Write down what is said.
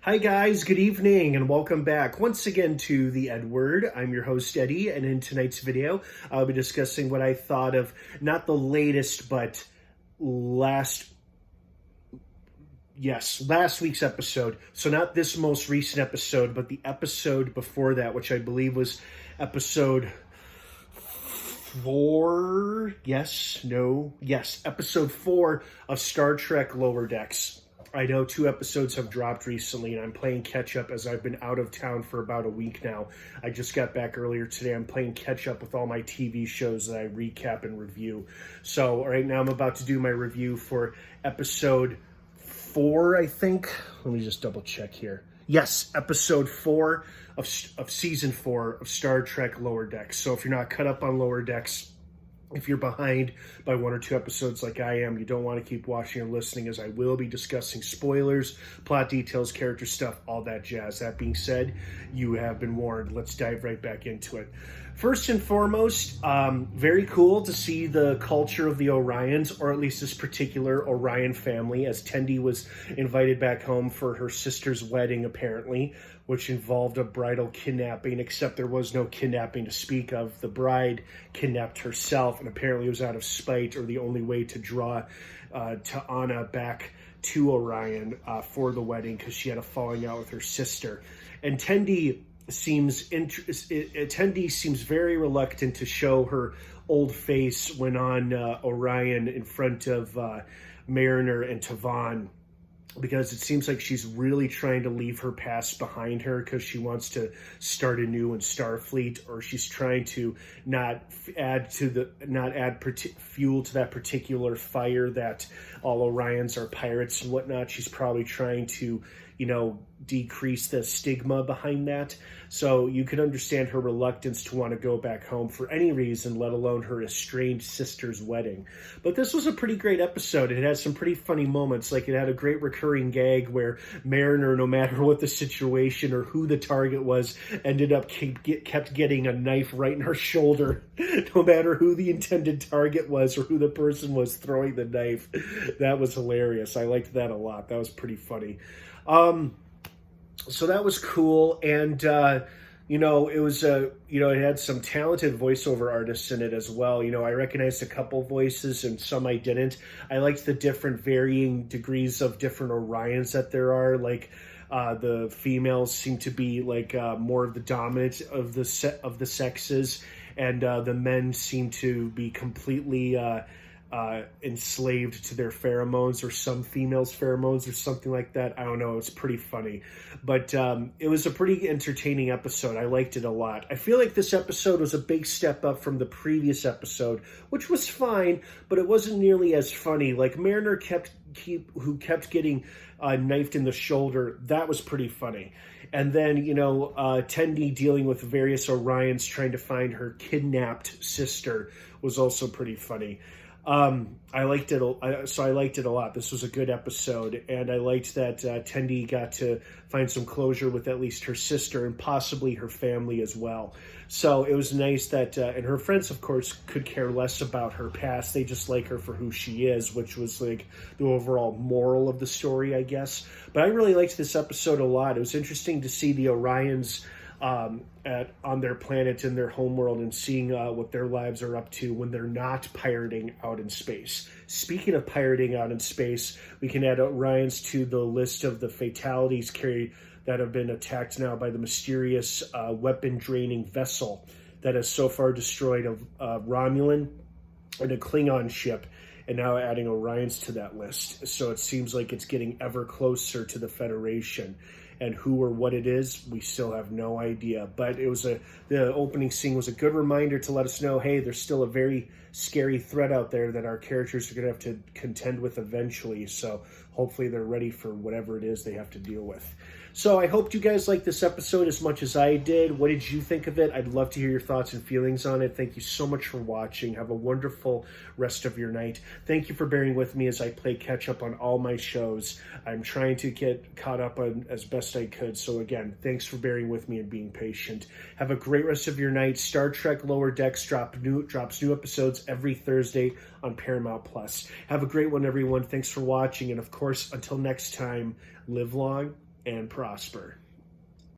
Hi guys, good evening and welcome back once again to the EdWord. I'm your host Eddie, and in tonight's video I'll be discussing what I thought of not the latest but last week's episode. So not this most recent episode, but the episode before that, which I believe was episode 4. Episode 4 of Star Trek Lower Decks. I know 2 episodes have dropped recently, and I'm playing catch-up as I've been out of town for about a week now. I just got back earlier today. I'm playing catch-up with all my TV shows that I recap and review. So right now I'm about to do my review for episode 4, I think. Let me just double-check here. Yes, episode 4 of season 4 of Star Trek Lower Decks. So if you're not caught up on Lower Decks, if you're behind by 1 or 2 episodes like I am, you don't want to keep watching or listening, as I will be discussing spoilers, plot details, character stuff, all that jazz. That being said, you have been warned. Let's dive right back into it. First and foremost, very cool to see the culture of the Orions, or at least this particular Orion family, as Tendi was invited back home for her sister's wedding, apparently, which involved a bridal kidnapping, except there was no kidnapping to speak of. The bride kidnapped herself, and apparently it was out of spite, or the only way to draw T'Ana back to Orion for the wedding, because she had a falling out with her sister. And Tendi seems very reluctant to show her old face when on Orion in front of Mariner and Tavon, because it seems like she's really trying to leave her past behind her because she wants to start anew in Starfleet, or she's trying to not add fuel to that particular fire that all Orions are pirates and whatnot. She's probably trying to, decrease the stigma behind that. So you can understand her reluctance to want to go back home for any reason, let alone her estranged sister's wedding. But this was a pretty great episode. It had some pretty funny moments. Like, it had a great recurring gag where Mariner, no matter what the situation or who the target was, ended up kept getting a knife right in her shoulder, no matter who the intended target was or who the person was throwing the knife. That was hilarious. I liked that a lot. That was pretty funny. So that was cool, and it was it had some talented voiceover artists in it as well. I recognized a couple voices and some I didn't. I liked the different varying degrees of different Orions that there are. Like, the females seem to be like more of the dominant of the sexes, and the men seem to be completely enslaved to their pheromones, or some females' pheromones, or something like that. I don't know. It's pretty funny, but it was a pretty entertaining episode. I liked it a lot. I feel like this episode was a big step up from the previous episode, which was fine, but it wasn't nearly as funny. Like, Mariner who kept getting knifed in the shoulder. That was pretty funny. And then, Tendi dealing with various Orions trying to find her kidnapped sister was also pretty funny. I liked it a lot. This was a good episode, and I liked that Tendi got to find some closure with at least her sister and possibly her family as well. So it was nice that, and her friends, of course, could care less about her past. They just like her for who she is, which was like the overall moral of the story, I guess. But I really liked this episode a lot. It was interesting to see the Orions on their planet, in their homeworld, and seeing what their lives are up to when they're not pirating out in space. Speaking of pirating out in space, we can add Orions to the list of the fatalities that have been attacked now by the mysterious weapon-draining vessel that has so far destroyed a Romulan and a Klingon ship, and now adding Orions to that list. So it seems like it's getting ever closer to the Federation. And who or what it is, we still have no idea. But the opening scene was a good reminder to let us know, hey, there's still a very scary threat out there that our characters are going to have to contend with eventually. So hopefully they're ready for whatever it is they have to deal with. So I hope you guys liked this episode as much as I did. What did you think of it? I'd love to hear your thoughts and feelings on it. Thank you so much for watching. Have a wonderful rest of your night. Thank you for bearing with me as I play catch up on all my shows. I'm trying to get caught up on as best I could. So again, thanks for bearing with me and being patient. Have a great rest of your night. Star Trek Lower Decks drops new episodes every Thursday on Paramount Plus. Have a great one, everyone. Thanks for watching. And of course, until next time, live long and prosper.